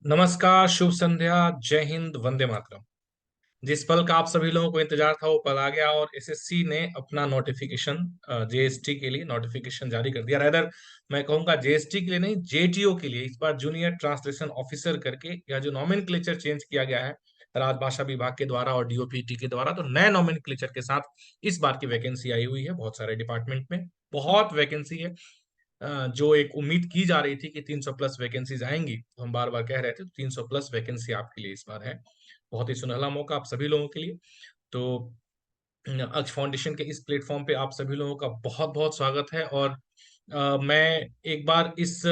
नमस्कार, शुभ संध्या, जय हिंद, वंदे मातरम। जिस पल का आप सभी लोगों को इंतजार था वो पल आ गया और एसएससी ने अपना नोटिफिकेशन जेएसटी के लिए नोटिफिकेशन जारी कर दिया। रादर मैं कहूंगा जेएसटी के लिए नहीं, जेटीओ के लिए। इस बार जूनियर ट्रांसलेशन ऑफिसर करके यह जो नॉमेनक्लेचर चेंज किया गया है राजभाषा विभाग के द्वारा और डीओपीटी के द्वारा, तो नए नॉमेनक्लेचर के साथ इस बार की वैकेंसी आई हुई है बहुत सारे डिपार्टमेंट में। बहुत वैकेंसी है। जो एक उम्मीद की जा रही थी कि 300 प्लस वैकेंसीज आएंगी, तो हम बार बार कह रहे थे, तो 300 प्लस वैकेंसी आपके लिए इस बार है। बहुत ही सुनहला मौका आप सभी लोगों के लिए। तो अक्ष फाउंडेशन के इस प्लेटफॉर्म पे आप सभी लोगों का बहुत बहुत स्वागत है। और मैं एक बार इस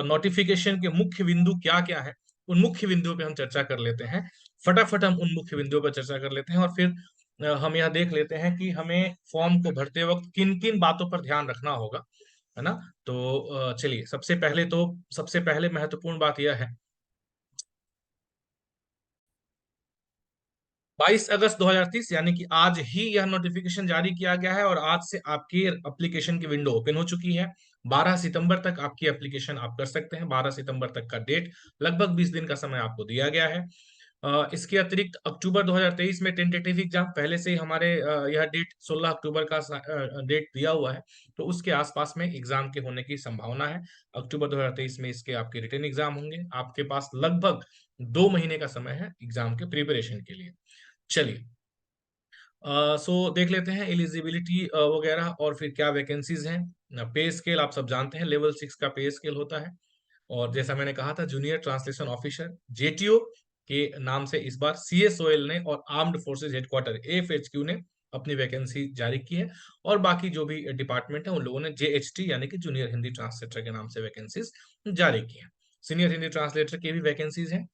नोटिफिकेशन के मुख्य बिंदु क्या क्या है, उन मुख्य बिंदुओं पे हम चर्चा कर लेते हैं। फटाफट हम उन मुख्य बिंदुओं पर चर्चा कर लेते हैं और फिर हम यह देख लेते हैं कि हमें फॉर्म को भरते वक्त किन किन बातों पर ध्यान रखना होगा, है ना। तो चलिए, सबसे पहले महत्वपूर्ण बात यह है, 22 अगस्त 2030 यानी कि आज ही यह नोटिफिकेशन जारी किया गया है और आज से आपकी एप्लीकेशन की विंडो ओपन हो चुकी है। 12 सितंबर तक आपकी एप्लीकेशन आप कर सकते हैं। 12 सितंबर तक का डेट, लगभग 20 दिन का समय आपको दिया गया है। इसके अतिरिक्त अक्टूबर 2023 में टेंटेटिव एग्जाम पहले से ही हमारे यह डेट 16 अक्टूबर का डेट दिया हुआ है, तो उसके आसपास में एग्जाम के होने की संभावना है। अक्टूबर 2023 में इसके आपके रिटर्न एग्जाम होंगे। आपके पास लगभग 2 महीने का समय है एग्जाम के प्रिपरेशन के लिए। चलिए, सो देख लेते हैं एलिजिबिलिटी वगैरह और फिर क्या वैकेंसीज हैं। पे स्केल आप सब जानते हैं, लेवल 6 का पे स्केल होता है। और जैसा मैंने कहा था, जूनियर ट्रांसलेशन ऑफिसर जेटीओ के नाम से इस बार सीएसओएल ने और आर्म्ड फोर्सेज हेडक्वार्टर एएफएचक्यू ने अपनी वैकेंसी जारी की है। और बाकी जो भी डिपार्टमेंट है उन लोगों ने जेएचटी यानी कि जूनियर हिंदी ट्रांसलेटर के नाम से वैकेंसीज जारी की है। सीनियर हिंदी ट्रांसलेटर की भी वैकेंसीज हैं।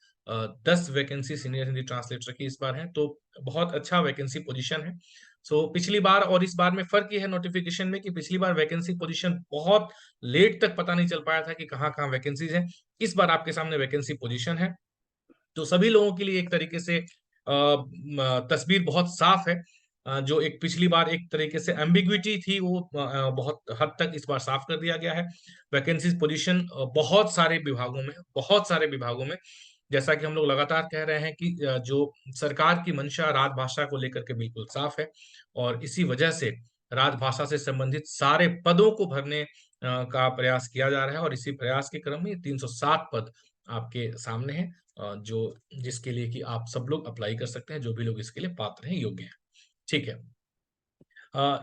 10 वैकेंसी सीनियर हिंदी ट्रांसलेटर की इस बार है, तो बहुत अच्छा वैकेंसी पोजीशन है। सो पिछली बार और इस बार में फर्क ये है नोटिफिकेशन में कि पिछली बार वैकेंसी पोजीशन बहुत लेट तक पता नहीं चल पाया था कि कहाँ कहाँ वैकेंसीज हैं। इस बार आपके सामने वैकेंसी पोजीशन है, तो सभी लोगों के लिए एक तरीके से तस्वीर बहुत साफ है। जो एक पिछली बार एक तरीके से एम्बिग्विटी थी, वो बहुत हद तक इस बार साफ कर दिया गया है। वैकेंसीज पोजीशन बहुत सारे विभागों में, जैसा कि हम लोग लगातार कह रहे हैं कि जो सरकार की मंशा राजभाषा को लेकर के बिल्कुल साफ है। और इसी वजह से राजभाषा से संबंधित सारे पदों को भरने का प्रयास किया जा रहा है। और इसी प्रयास के क्रम में 307 पद आपके सामने हैं, जो जिसके लिए कि आप सब लोग अप्लाई कर सकते हैं, जो भी लोग इसके लिए पात्र हैं, योग्य हैं। ठीक है।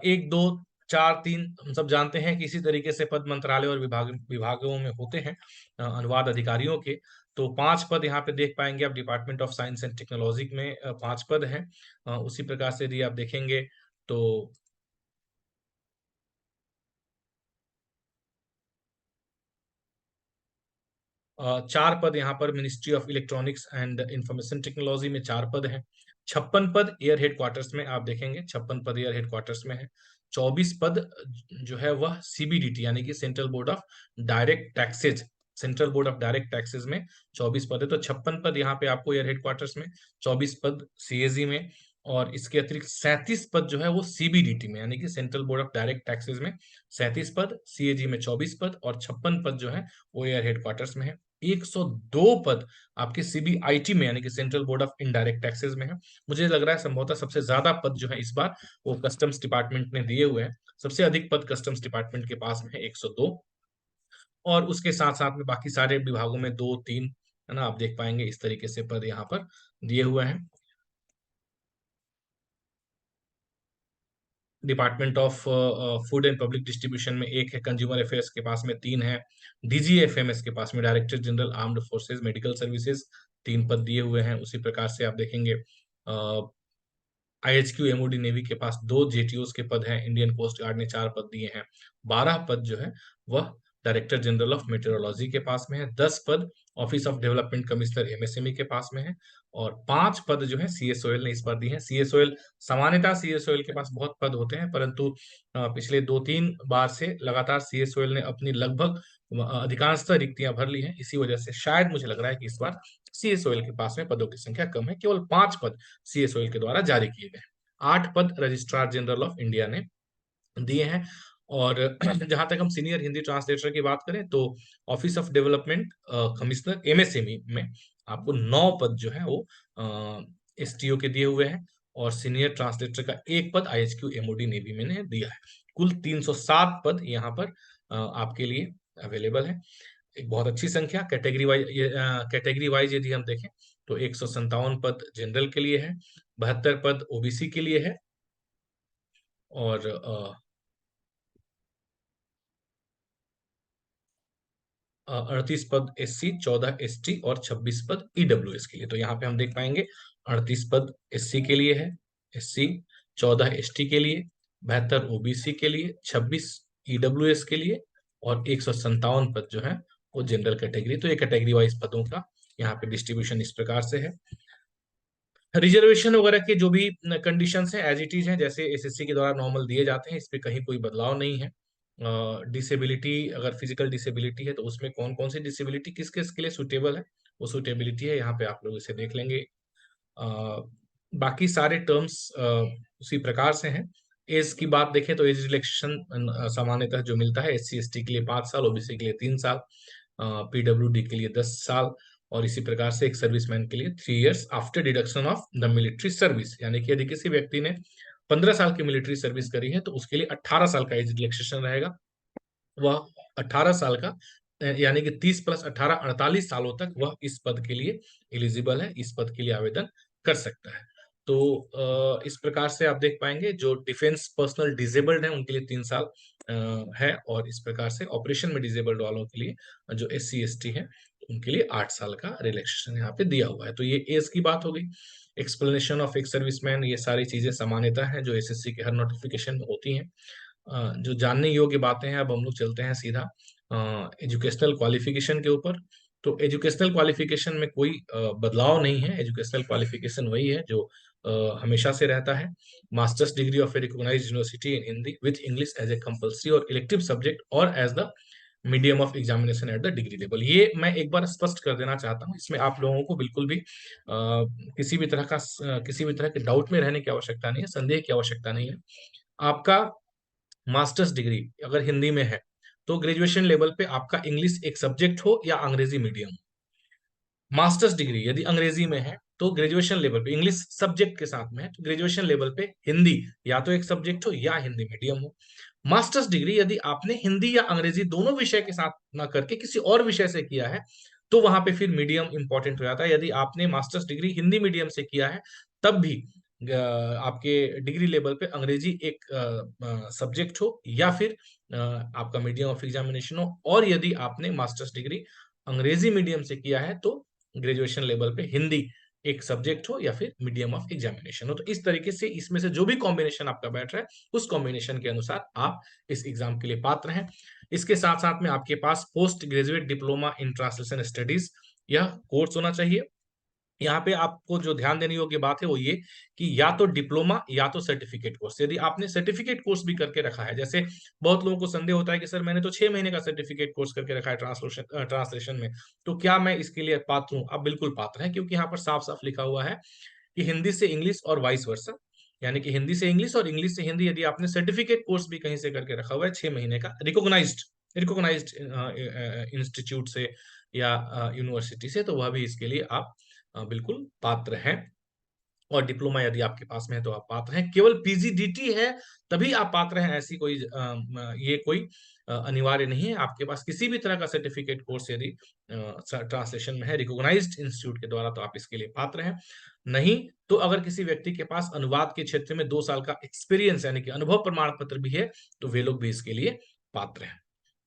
एक दो चार तीन हम सब जानते हैं कि इसी तरीके से पद मंत्रालय और विभागों में होते हैं, अनुवाद अधिकारियों के। तो 5 पद यहाँ पे देख पाएंगे आप, department of science and technology में 5 पद हैं। उसी प्रकार से यदि आप देखेंगे तो 4 पद यहाँ पर ministry of electronics and information technology में 4 पद हैं। 56 पद एयर हेडक्वार्टर्स में आप देखेंगे, 56 पद एयर हेडक्वार्टर्स में है। 24 पद जो है वह सीबीडीटी यानी कि central board of direct taxes में 24 पद है। तो 56 पद यहाँ पे आपको एयर हेडक्वार्टर्स में, 24 पद सीएजी में, और इसके अतिरिक्त 37 पद जो है वो सीबीडीटी में यानी कि central board of direct taxes में 37 पद, सीएजी में 24 पद, और 56 पद जो है वो एयर हेडक्वार्टर्स में है। 102 पद आपके सीबीआईटी में यानी कि central board of indirect taxes में है। मुझे लग रहा है संभवतः सबसे ज्यादा पद जो है इस बार वो कस्टम्स डिपार्टमेंट ने दिए हुए हैं। सबसे अधिक पद कस्टम्स डिपार्टमेंट के पास में है, 102। और उसके साथ साथ में बाकी सारे विभागों में दो तीन, है ना, आप देख पाएंगे इस तरीके से पद यहाँ पर दिए हुए हैं। Department of food and public distribution में एक है, कंज्यूमर अफेयर्स के पास में 3 है, डीजीएफएमएस के पास में director general armed forces medical services 3 पद दिए हुए हैं। उसी प्रकार से आप देखेंगे आईएचक्यू एमओडी नेवी के पास 2 जेटीओस के पद हैं। इंडियन कोस्ट गार्ड ने 4 पद दिए हैं। 12 पद जो है वह डायरेक्टर जनरल ऑफ मेट्रोलॉजी के पास में है। 10 पद office of development commissioner MSME के पास में है। और 5 पद जो है सीएसओएल ने इस बार दी है। सीएसओएल, सामान्यतः सीएसओएल के पास बहुत पद होते हैं, परंतु पिछले 2-3 बार से लगातार सीएसओएल ने अपनी लगभग अधिकांशतः रिक्तियां भर ली हैं। इसी वजह से शायद मुझे लग रहा है कि इस बार सीएसओएल के पास में पदों की संख्या कम है। केवल 5 पद सीएसओएल के द्वारा जारी किए गए। 8 पद रजिस्ट्रार जनरल ऑफ इंडिया ने दिए हैं। और जहां तक हम सीनियर हिंदी ट्रांसलेटर की बात करें तो office of development commissioner MSME में आपको 9 पद जो है वो एसटीओ के दिए हुए हैं, और सीनियर ट्रांसलेटर का एक पद आईएचक्यू एमओडी नेवी में ने दिया है। कुल 307 पद यहाँ पर आपके लिए अवेलेबल है। एक बहुत अच्छी संख्या। कैटेगरी वाइज यदि हम देखें तो 157 पद जनरल के लिए है, 72 पद ओबीसी के लिए है, और 38 पद एससी, 14 एसटी और 26 पद ईडब्ल्यूएस के लिए। तो यहाँ पे हम देख पाएंगे 38 पद एससी के लिए है, एससी, 14 एसटी के लिए, 72 ओबीसी के लिए, 26 ईडब्ल्यूएस के लिए, और 157 पद जो है वो जनरल कैटेगरी। तो ये कैटेगरी वाइज पदों का यहाँ पे डिस्ट्रीब्यूशन इस प्रकार से है। रिजर्वेशन वगैरह के जो भी कंडीशंस हैं एज इट इज हैं, जैसे एसएससी के द्वारा नॉर्मल दिए जाते हैं, इस पे कहीं कोई बदलाव नहीं है। डिसेबिलिटी, अगर फिजिकल डिसेबिलिटी है तो उसमें कौन कौन सी डिसेबिलिटी किस किस के लिए सुटेबल है, वो सुटेबिलिटी है, यहाँ पे आप लोग इसे देख लेंगे। अ, बाकी सारे टर्म्स उसी प्रकार से हैं। एज की बात देखें तो एज रिलैक्सेशन सामान्यतः जो मिलता है एससी एसटी के लिए 5 साल, ओबीसी के लिए 3 साल, पीडब्ल्यूडी के लिए 10 साल, और इसी प्रकार से एक सर्विसमैन के लिए 3 years after deduction of the military service. यानी कि यदि किसी व्यक्ति ने 15 साल की मिलिट्री सर्विस करी है तो उसके लिए 18 साल का एज रिलैक्सेशन रहेगा। वह 18 साल का यानी कि 30 + 18 48 सालों तक वह इस पद के लिए एलिजिबल है, इस पद के लिए आवेदन कर सकता है। तो इस प्रकार से आप देख पाएंगे जो डिफेंस पर्सनल डिजेबल्ड है उनके लिए 3 साल है, और इस प्रकार से ऑपरेशन में डिजेबल्ड वालों के लिए जो एससी एसटी है उनके लिए 8 साल का रिलैक्सेशन यहाँ पे दिया हुआ है। तो ये एज की बात हो गई। एक्सप्लेनेशन ऑफ एक सर्विसमैन, ये सारी चीजें सामान्यता है जो एसएससी के हर नोटिफिकेशन में होती हैं। जो जानने योग्य बातें हैं, अब हम लोग चलते हैं सीधा एजुकेशनल क्वालिफिकेशन के ऊपर। तो एजुकेशनल क्वालिफिकेशन में कोई बदलाव नहीं है। एजुकेशनल क्वालिफिकेशन वही है जो हमेशा से रहता है। Masters degree of a recognised university in Hindi with English as a compulsory और इलेक्टिव सब्जेक्ट और as the medium of examination at the degree level. ये मैं एक बार स्पष्ट कर देना चाहता हूँ, इसमें आप लोगों को बिल्कुल भी किसी भी तरह के डाउट में रहने की आवश्यकता नहीं है, संदेह की आवश्यकता नहीं है। आपका मास्टर्स डिग्री अगर हिंदी में है तो ग्रेजुएशन लेवल पे आपका इंग्लिश एक सब्जेक्ट हो या अंग्रेजी मीडियम। मास्टर्स डिग्री यदि अंग्रेजी में है तो ग्रेजुएशन लेवल पे इंग्लिश सब्जेक्ट के साथ में है तो ग्रेजुएशन लेवल पे हिंदी या तो एक सब्जेक्ट हो या हिंदी मीडियम हो। मास्टर्स डिग्री यदि आपने हिंदी या अंग्रेजी दोनों विषय के साथ ना करके किसी और विषय से किया है तो वहां पे फिर मीडियम इंपॉर्टेंट हो जाता है। यदि आपने मास्टर्स डिग्री हिंदी मीडियम से किया है तब भी आपके डिग्री लेवल पे अंग्रेजी एक सब्जेक्ट हो या फिर आपका मीडियम ऑफ एग्जामिनेशन हो, और यदि आपने मास्टर्स डिग्री अंग्रेजी मीडियम से किया है तो ग्रेजुएशन लेवल पे हिंदी एक सब्जेक्ट हो या फिर मीडियम ऑफ एग्जामिनेशन हो। तो इस तरीके से इसमें से जो भी कॉम्बिनेशन आपका बैठ रहा है उस कॉम्बिनेशन के अनुसार आप इस एग्जाम के लिए पात्र हैं। इसके साथ साथ में आपके पास post graduate diploma in translation studies यह कोर्स होना चाहिए। यहाँ पे आपको जो ध्यान देने योग्य बात है वो ये कि या तो डिप्लोमा या तो सर्टिफिकेट कोर्स। यदि आपने सर्टिफिकेट कोर्स भी करके रखा है, जैसे बहुत लोगों को संदेह होता है कि सर मैंने तो 6 महीने का सर्टिफिकेट कोर्स करके रखा है ट्रांसलेशन में, तो क्या मैं इसके लिए पात्र हूँ? आप बिल्कुल पात्र हैं, क्योंकि यहाँ पर साफ साफ लिखा हुआ है कि हिंदी से इंग्लिश और वाइस वर्सा, यानी कि हिंदी से इंग्लिश और इंग्लिश से हिंदी यदि आपने सर्टिफिकेट कोर्स भी कहीं से करके रखा हुआ है 6 महीने का रिकॉग्नाइज्ड रिकॉग्नाइज्ड इंस्टीट्यूट से या यूनिवर्सिटी से, तो वह भी इसके लिए आप बिल्कुल पात्र हैं। और डिप्लोमा यदि आपके पास में है तो आप पात्र हैं। केवल पीजीडीटी है तभी आप पात्र हैं, ऐसी कोई ये कोई अनिवार्य नहीं है। आपके पास किसी भी तरह का सर्टिफिकेट कोर्स यदि ट्रांसलेशन में है रिकॉग्नाइज्ड इंस्टीट्यूट के द्वारा तो आप इसके लिए पात्र हैं। नहीं तो अगर किसी व्यक्ति के पास अनुवाद के क्षेत्र में 2 साल का एक्सपीरियंस यानी कि अनुभव प्रमाण पत्र भी है तो वे लोग भी इसके लिए पात्र हैं।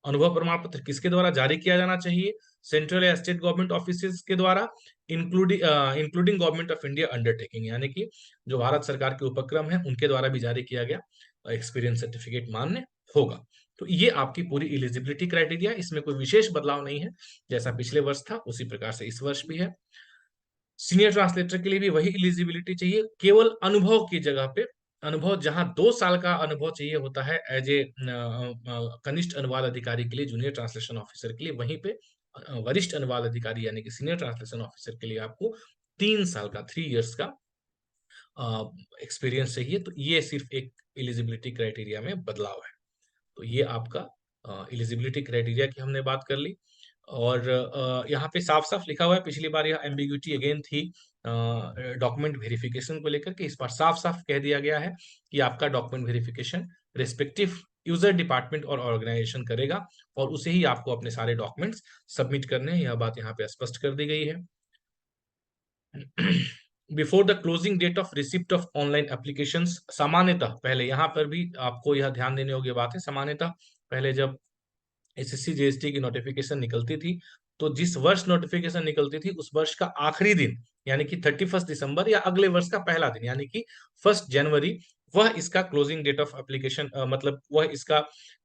अनुभव प्रमाण पत्र किसके द्वारा जारी किया जाना चाहिए? सेंट्रल या स्टेट गवर्नमेंट ऑफिस के द्वारा, including government of India undertaking, यानी कि जो भारत सरकार के उपक्रम है उनके द्वारा भी जारी किया गया एक्सपीरियंस सर्टिफिकेट मान्य होगा। तो ये आपकी पूरी एलिजिबिलिटी क्राइटेरिया, इसमें कोई विशेष बदलाव नहीं है। जैसा पिछले वर्ष था उसी प्रकार से इस वर्ष भी है। सीनियर ट्रांसलेटर के लिए भी वही एलिजिबिलिटी चाहिए, केवल अनुभव की जगह पे अनुभव, जहां 2 साल का अनुभव चाहिए होता है एज ए कनिष्ठ अनुवाद अधिकारी के लिए, जूनियर ट्रांसलेशन ऑफिसर के लिए, वहीं पे वरिष्ठ अनुवाद अधिकारी यानी कि सीनियर ट्रांसलेशन ऑफिसर के लिए आपको 3 साल का 3 इयर्स का एक्सपीरियंस चाहिए। तो ये सिर्फ एक एलिजिबिलिटी क्राइटेरिया में बदलाव है। तो ये आपका एलिजिबिलिटी क्राइटेरिया की हमने बात कर ली। और यहाँ पे साफ साफ लिखा हुआ है, पिछली बार यह एम्बिग्यूटी अगेन थी डॉक्यूमेंट वेरिफिकेशन को लेकर के, इस बार साफ साफ कह दिया गया है कि आपका document verification respective user department और ऑर्गेनाइजेशन करेगा और उसे ही आपको अपने सारे डॉक्यूमेंट्स सबमिट करने हैं, यह बात यहाँ पे स्पष्ट कर दी गई है। Before the closing date of receipt of online application, सामान्यतः पहले, यहाँ पर भी आपको यह ध्यान देने योग्य बात है, सामान्यतः पहले जब एसएससी जीएसटी की नोटिफिकेशन निकलती थी तो जिस वर्ष नोटिफिकेशन निकलती थी उस वर्ष का आखिरी दिन यानी कि 31 दिसंबर या अगले वर्ष का पहला दिन यानी कि 1 जनवरी, वह इसका क्लोजिंग डेट ऑफ एप्लीकेशन, मतलब वह इसका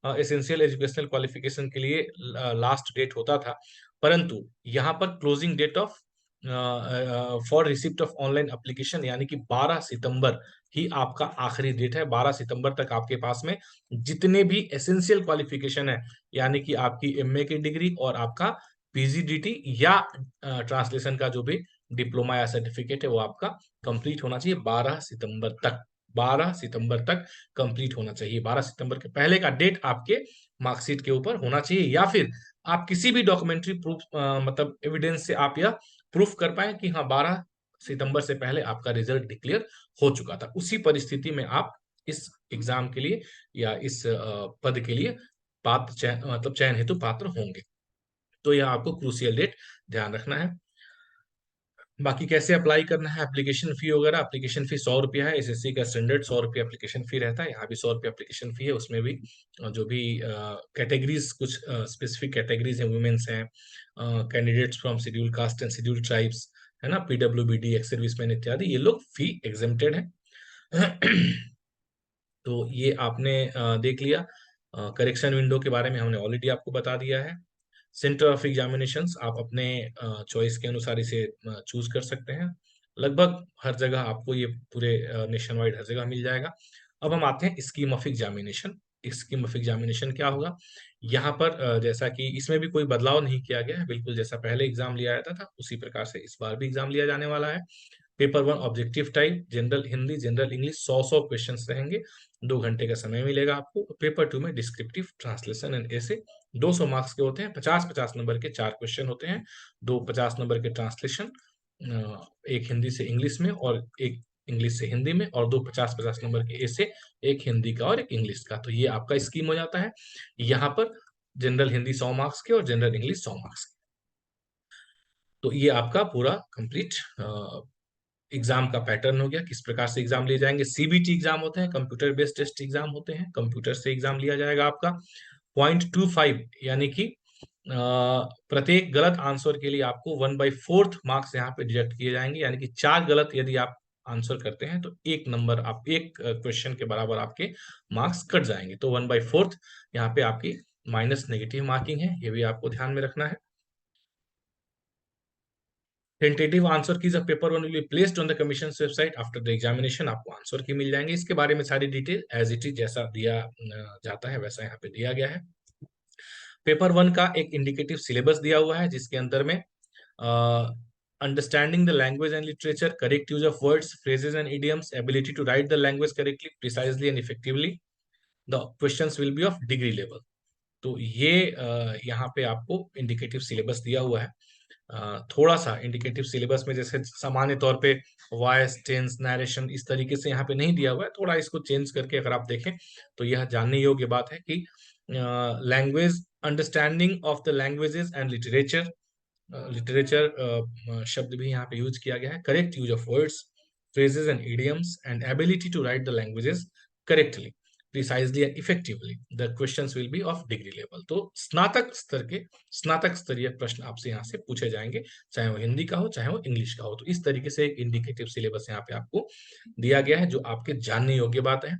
एसेंशियल एजुकेशनल क्वालिफिकेशन के लिए लास्ट डेट होता था। परंतु यहाँ पर closing date of for receipt of online application यानी कि 12 सितंबर ही आपका आखिरी डेट है। 12 सितंबर तक आपके पास में जितने भी एसेंशियल क्वालिफिकेशन है यानी कि आपकी एमए की डिग्री और आपका पीजीडीटी या ट्रांसलेशन का जो भी डिप्लोमा या सर्टिफिकेट है वो आपका कंप्लीट होना चाहिए 12 सितंबर तक। 12 सितंबर तक कंप्लीट होना चाहिए। 12 सितंबर के पहले का डेट आपके मार्कशीट के ऊपर होना चाहिए या फिर आप किसी भी डॉक्यूमेंट्री प्रूफ मतलब एविडेंस से आप यह प्रूफ कर पाए कि हाँ 12 सितंबर से पहले आपका रिजल्ट डिक्लेयर हो चुका था। उसी परिस्थिति में आप इस एग्जाम के लिए या इस पद के लिए पात्र मतलब चयन हेतु पात्र होंगे। तो यह आपको क्रूशियल डेट ध्यान रखना है। बाकी कैसे अप्लाई करना है, एप्लीकेशन फी वगैरह, एप्लीकेशन फी 100 रुपया है, एसएससी का स्टैंडर्ड 100 रुपया एप्लीकेशन फी रहता है, यहाँ भी 100 रुपया एप्लीकेशन फी है। उसमें भी जो भी कैटेगरीज, कुछ स्पेसिफिक कैटेगरीज हैं, वुमेन्स हैं, candidates from schedule caste and schedule tribes, है ना, पीडब्ल्यूबीडी, एक्स सर्विसमैन इत्यादि, ये लोग फी एग्जेम्प्टेड है। तो ये आपने देख लिया। करेक्शन विंडो के बारे में हमने ऑलरेडी आपको बता दिया है। सेंटर ऑफ एग्जामिनेशंस आप अपने चॉइस के अनुसार इसे चूज कर सकते हैं। लगभग हर जगह आपको ये पूरे नेशन वाइड हर जगह मिल जाएगा। अब हम आते हैं scheme of examination. Scheme of examination क्या होगा? यहाँ पर जैसा कि इसमें भी कोई बदलाव नहीं किया गया है, बिल्कुल जैसा पहले एग्जाम लिया जाता था उसी प्रकार से इस बार भी एग्जाम लिया जाने वाला है। Paper 1 objective type, general Hindi, general English, 100 question रहेंगे, 2 घंटे का समय मिलेगा आपको। पेपर 2 में डिस्क्रिप्टिव, ट्रांसलेशन एंड ऐसे 200 मार्क्स के होते हैं। 50-50 नंबर के 4 क्वेश्चन होते हैं, 2 50 नंबर के ट्रांसलेशन, एक हिंदी से इंग्लिश में और एक इंग्लिश से हिंदी में, और 2 50-50 नंबर के ऐसे, एक हिंदी का और एक इंग्लिश का। तो ये आपका स्कीम हो जाता है। यहाँ पर जनरल हिंदी 100 मार्क्स के और जनरल इंग्लिश 100 मार्क्स के। तो ये आपका पूरा कंप्लीट एग्जाम का पैटर्न हो गया, किस प्रकार से एग्जाम लिए जाएंगे। सीबीटी एग्जाम होते हैं, कंप्यूटर बेस्ड टेस्ट एग्जाम होते हैं, कंप्यूटर से एग्जाम लिया जाएगा आपका। 0.25 यानी कि प्रत्येक गलत आंसर के लिए आपको 1/4 मार्क्स यहाँ पे डिडक्ट किए जाएंगे, यानी कि 4 गलत यदि आप आंसर करते हैं तो 1 नंबर, आप एक क्वेश्चन के बराबर आपके मार्क्स कट जाएंगे। तो 1/4 यहाँ पे आपकी माइनस नेगेटिव मार्किंग है, ये भी आपको ध्यान में रखना है। Tentative answer keys of paper 1 will be placed on the commission website after the examination. आपको आंसर की मिल जाएंगे, इसके बारे में सारी डिटेल एज इट इज जैसा दिया जाता है वैसा यहाँ पे दिया गया है। पेपर 1 का एक इंडिकेटिव सिलेबस दिया हुआ है जिसके अंदर में understanding the language and literature, correct use of words, phrases and idioms, ability to write the language correctly, precisely and effectively, the questions will be of degree level. तो ये यहाँ पे आपको इंडिकेटिव सिलेबस दिया हुआ है। थोड़ा सा इंडिकेटिव सिलेबस में जैसे सामान्य तौर पे वॉइस, टेंस, नरेशन इस तरीके से यहाँ पे नहीं दिया हुआ है, थोड़ा इसको चेंज करके अगर आप देखें तो यह जानने योग्य बात है कि language, understanding of the languages and literature, literature शब्द भी यहाँ पे यूज किया गया है, correct use of words, phrases and idioms, and ability to write the languages correctly, precisely and effectively, the questions will be of degree level. तो स्नातक स्तर के, स्नातक स्तरीय प्रश्न आपसे यहाँ से पूछे जाएंगे, चाहे वो हिंदी का हो चाहे वो इंग्लिश का हो। तो इस तरीके से एक इंडिकेटिव सिलेबस यहाँ पे आपको दिया गया है जो आपके जानने योग्य बात है।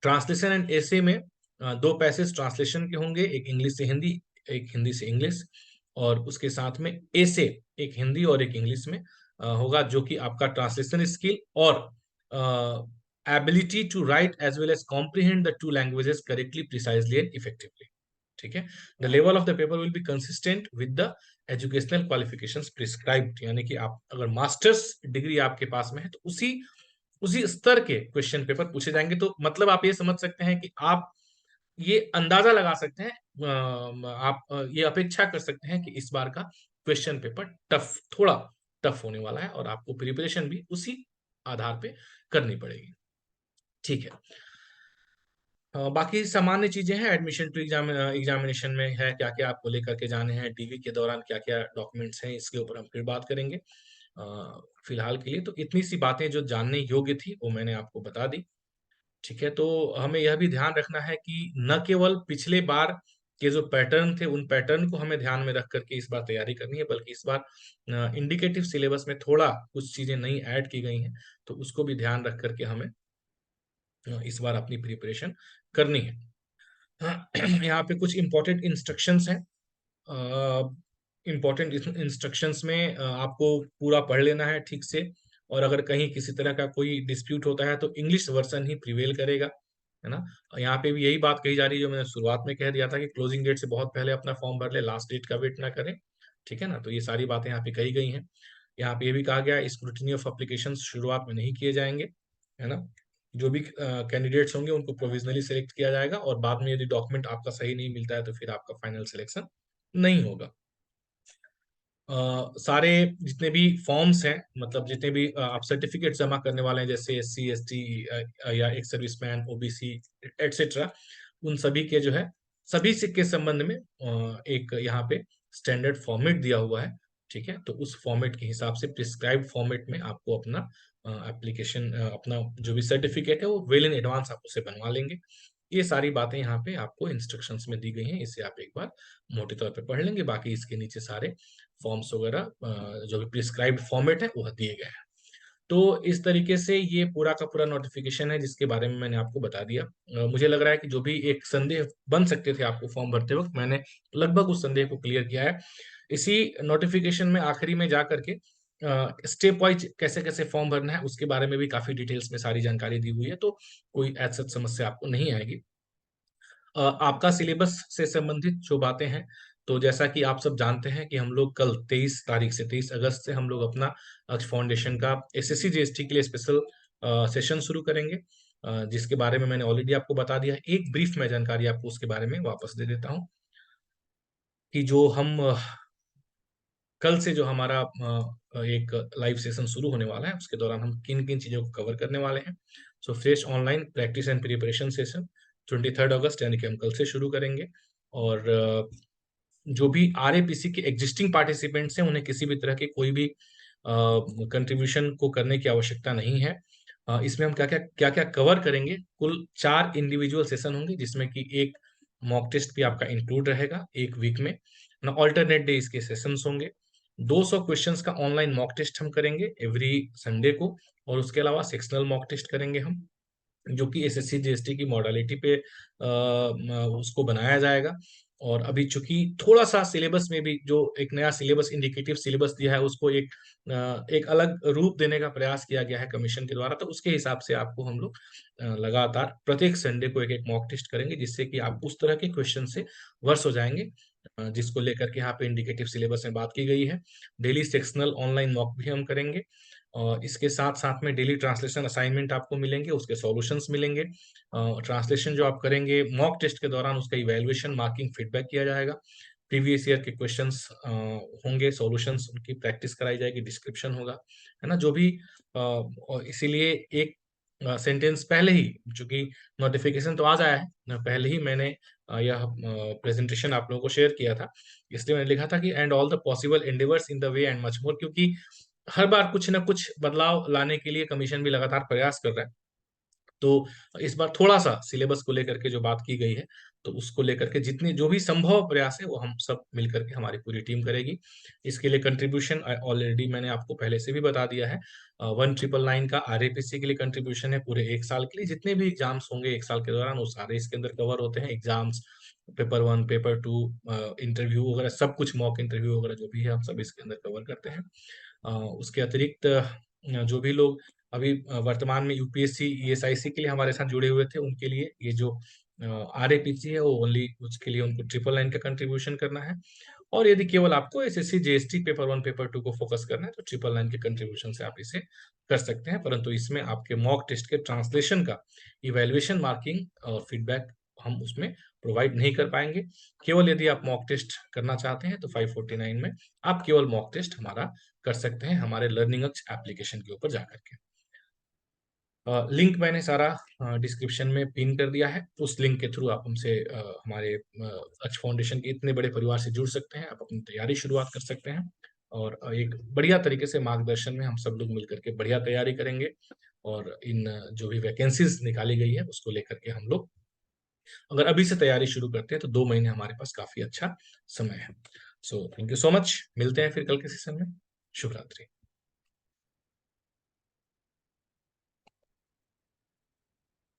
ट्रांसलेशन एंड ऐसे में 2 पैसेज ट्रांसलेशन के होंगे, एक इंग्लिश से हिंदी, एक हिंदी से इंग्लिश, और उसके साथ में ऐसे एक हिंदी और एक इंग्लिश में होगा, जो कि आपका ट्रांसलेशन स्किल और ability to write as well as comprehend the 2 languages correctly, precisely and effectively. ठीक है। The level of the paper will be consistent with the educational qualifications prescribed, यानी कि आप अगर मास्टर्स डिग्री आपके पास में है तो उसी स्तर के क्वेश्चन पेपर पूछे जाएंगे। तो मतलब आप ये समझ सकते हैं कि आप ये अंदाजा लगा सकते हैं, आप ये अपेक्षा कर सकते हैं कि इस बार का क्वेश्चन पेपर थोड़ा टफ होने वाला है, और आपको प्रिपरेशन भी उसी आधार पे करनी पड़ेगी। ठीक है। बाकी सामान्य चीजें हैं, एडमिशन टू एग्जामिनेशन में है क्या क्या आपको लेकर के जाने हैं, डीवी के दौरान क्या क्या डॉक्यूमेंट्स हैं, इसके ऊपर हम फिर बात करेंगे। फिलहाल के लिए तो इतनी सी बातें जो जानने योग्य थी वो मैंने आपको बता दी। ठीक है, तो हमें यह भी ध्यान रखना है कि न केवल पिछले बार के जो पैटर्न थे उन पैटर्न को हमें ध्यान में रख करके इस बार तैयारी करनी है, बल्कि इस बार इंडिकेटिव सिलेबस में थोड़ा कुछ चीजें नई ऐड की गई हैं, तो उसको भी ध्यान रख करके हमें इस बार अपनी प्रिपरेशन करनी है। यहाँ पे कुछ इंपॉर्टेंट इंस्ट्रक्शंस हैं। इंपॉर्टेंट इंस्ट्रक्शंस में आपको पूरा पढ़ लेना है ठीक से, और अगर कहीं किसी तरह का कोई डिस्प्यूट होता है तो इंग्लिश वर्जन ही प्रिवेल करेगा, है ना। यहाँ पे भी यही बात कही जा रही है जो मैंने शुरुआत में कह दिया था कि क्लोजिंग डेट से बहुत पहले अपना फॉर्म भर ले, लास्ट डेट का वेट ना करें। ठीक है ना, तो ये सारी बातें यहाँ पे कही गई हैं। यहाँ पे ये भी कहा गया है स्क्रूटिनी ऑफ एप्लीकेशन शुरुआत में नहीं किए जाएंगे, है ना। जो भी कैंडिडेट्स होंगे उनको प्रोविजनली सिलेक्ट किया जाएगा, और बाद में यदि डॉक्यूमेंट आपका सही नहीं मिलता है तो फिर आपका फाइनल सिलेक्शन नहीं होगा। सारे जितने भी फॉर्म्स हैं, मतलब जितने भी आप सर्टिफिकेट जमा करने वाले हैं, जैसे SC ST या एक सर्विसमैन, OBC एटसेट्रा, उन सभी के जो है सभी के संबंध में एक यहाँ पे स्टैंडर्ड फॉर्मेट दिया हुआ है। ठीक है, तो उस फॉर्मेट के हिसाब से प्रिस्क्राइब्ड फॉर्मेट में आपको अपना एप्लीकेशन, अपना जो भी सर्टिफिकेट है वो वेल इन एडवांस आप उसे बनवा लेंगे। ये सारी बातें यहाँ पे आपको इंस्ट्रक्शंस में दी गई हैं, इसे आप एक बार मोटे तौर पे पढ़ लेंगे। बाकी इसके नीचे सारे फॉर्म्स वगैरह जो भी प्रिस्क्राइब्ड फॉर्मेट है वह दिए गए हैं। तो इस तरीके से ये पूरा का पूरा नोटिफिकेशन है जिसके बारे में मैंने आपको बता दिया। मुझे लग रहा है कि जो भी एक संदेह बन सकते थे आपको फॉर्म भरते वक्त, मैंने लगभग उस संदेह को क्लियर किया है। इसी नोटिफिकेशन में आखिरी में जा करके स्टेप वाइज कैसे कैसे फॉर्म भरना है उसके बारे में भी काफी डिटेल्स में सारी जानकारी दी हुई है, तो कोई ऐसा समस्या आपको नहीं आएगी। आपका सिलेबस से संबंधित जो बातें हैं, तो जैसा कि आप सब जानते हैं कि हम लोग कल 23 तारीख से 23 अगस्त से हम लोग अपना फाउंडेशन का SSC GST के लिए स्पेशल सेशन शुरू करेंगे, जिसके बारे में मैंने ऑलरेडी आपको बता दिया है। एक ब्रीफ में जानकारी आपको उसके बारे में वापस दे देता हूँ कि जो हम कल से जो हमारा एक लाइव सेशन शुरू होने वाला है उसके दौरान हम किन किन चीजों को कवर करने वाले हैं। So fresh online practice and preparation session 23 अगस्त यानी कि हम कल से शुरू करेंगे। और जो भी RAPC के एग्जिस्टिंग पार्टिसिपेंट्स हैं उन्हें किसी भी तरह के कोई भी कंट्रीब्यूशन को करने की आवश्यकता नहीं है। इसमें हम क्या क्या कवर करेंगे, कुल 4 इंडिविजुअल सेशन होंगे जिसमें कि एक मॉक टेस्ट भी आपका इंक्लूड रहेगा एक वीक में ना, ऑल्टरनेट डे इसके सेशंस होंगे। 200 क्वेश्चंस का ऑनलाइन मॉक टेस्ट हम करेंगे एवरी संडे को, और उसके अलावा सेक्शनल मॉक टेस्ट करेंगे हम, जो कि SSC GST की मॉडलिटी पे उसको बनाया जाएगा। और अभी चूंकि थोड़ा सा सिलेबस में भी जो एक नया सिलेबस, इंडिकेटिव सिलेबस दिया है, उसको एक अलग रूप देने का प्रयास किया गया है कमीशन के द्वारा, तो उसके हिसाब से आपको हम लोग लगातार प्रत्येक संडे को एक एक मॉक टेस्ट करेंगे, जिससे कि आप उस तरह के क्वेश्चन से वर्स हो जाएंगे जिसको लेकर के यहाँ पे इंडिकेटिव सिलेबस में बात की गई है। डेली सेक्शनल ऑनलाइन मॉक भी हम करेंगे, और इसके साथ साथ में डेली ट्रांसलेशन असाइनमेंट आपको मिलेंगे, उसके सॉल्यूशंस मिलेंगे। ट्रांसलेशन जो आप करेंगे मॉक टेस्ट के दौरान उसका इवैल्यूएशन, मार्किंग, फीडबैक किया जाएगा। प्रीवियस ईयर के क्वेश्चंस होंगे, सॉल्यूशंस उनकी प्रैक्टिस कराई जाएगी, डिस्क्रिप्शन होगा, है ना, जो भी और इसीलिए एक सेंटेंस पहले ही, चूंकि नोटिफिकेशन तो आज आया है पहले ही मैंने यह प्रेजेंटेशन आप लोगों को शेयर किया था, इसलिए मैंने लिखा था कि and all the possible endeavours in the way and much more, क्योंकि हर बार कुछ ना कुछ बदलाव लाने के लिए कमीशन भी लगातार प्रयास कर रहा है। तो इस बार थोड़ा सा सिलेबस को लेकर के जो बात की गई है, तो उसको लेकर के जितने जो भी संभव प्रयास है वो हम सब मिलकर के हमारी पूरी टीम करेगी। इसके लिए कंट्रीब्यूशन ऑलरेडी मैंने आपको पहले से भी बता दिया है। 1999 का RAPC के लिए कंट्रीब्यूशन है पूरे एक साल के लिए, जितने भी एग्जाम्स होंगे एक साल के दौरान वो सारे इसके अंदर कवर होते हैं। एग्जाम्स, पेपर 1, पेपर 2, इंटरव्यू वगैरह सब कुछ, मॉक इंटरव्यू वगैरह जो भी है हम सब इसके अंदर कवर करते हैं। उसके अतिरिक्त जो भी लोग अभी वर्तमान में UPSC ESIC के लिए हमारे साथ जुड़े हुए थे, उनके लिए ये जो RAPC है वो ओनली उसके लिए उनको 999 का कंट्रीब्यूशन करना है। और यदि केवल आपको SSC GST पेपर 1 पेपर 2 को फोकस करना है तो 999 के कंट्रीब्यूशन से आप इसे कर सकते हैं, परंतु इसमें आपके मॉक टेस्ट के ट्रांसलेशन का इवेल्युएशन, मार्किंग और फीडबैक हम उसमें प्रोवाइड नहीं कर पाएंगे। केवल यदि आप मॉक टेस्ट करना चाहते हैं तो 549 में आप केवल मॉक टेस्ट हमारा कर सकते हैं हमारे लर्निंग अक्ष एप्लीकेशन के ऊपर जाकर के। लिंक मैंने सारा डिस्क्रिप्शन में पिन कर दिया है। उस लिंक के थ्रू आप हमसे हमारे अक्ष फाउंडेशन के इतने बड़े परिवार से जुड़ सकते हैं। आप अपनी तैयारी शुरुआत कर सकते हैं और एक बढ़िया तरीके से मार्गदर्शन में हम सब लोग मिलकर के बढ़िया तैयारी करेंगे और इन जो भी वैकेंसीज निकाली गई है उसको लेकर के हम लोग अगर अभी से तैयारी शुरू करते हैं तो 2 महीने हमारे पास काफी अच्छा समय है। So thank you so much. मिलते हैं फिर कल के सेशन में। शुभ रात्रि।